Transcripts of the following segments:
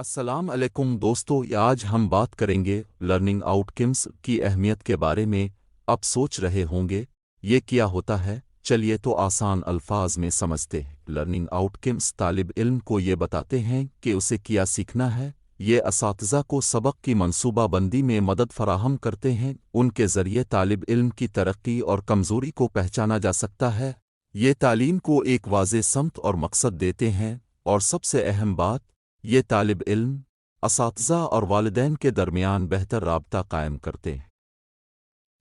अस्सलाम अलैकुम दोस्तों, आज हम बात करेंगे लर्निंग आउटकम्स की अहमियत के बारे में। अब सोच रहे होंगे ये क्या होता है। चलिए तो आसान अल्फाज में समझते हैं। लर्निंग आउटकम्स तालिब इल्म को ये बताते हैं कि उसे क्या सीखना है। ये असातिज़ा को सबक की मंसूबाबंदी में मदद फराहम करते हैं। उनके ज़रिए तालिब इल्म की तरक्की और कमज़ोरी को पहचाना जा सकता है। ये तालीम को एक वाज़े समत और मकसद देते हैं, और सबसे अहम बात, ये तालिब इल्म, असातिज़ा और वालिदैन के दरमियान बेहतर राबता कायम करते हैं।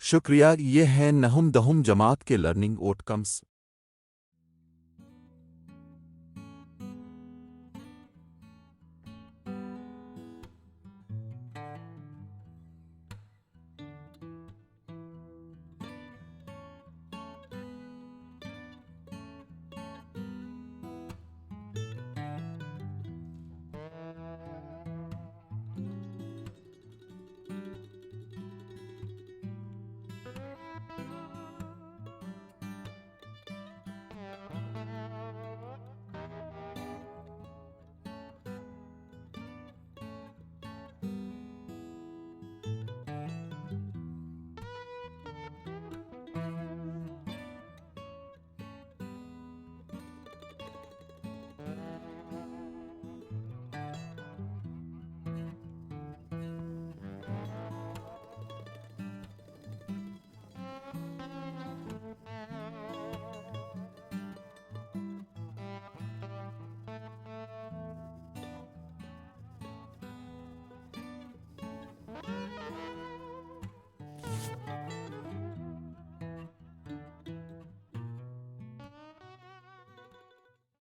शुक्रिया। ये हैं नहुम दहुम जमात के लर्निंग आउटकम्स।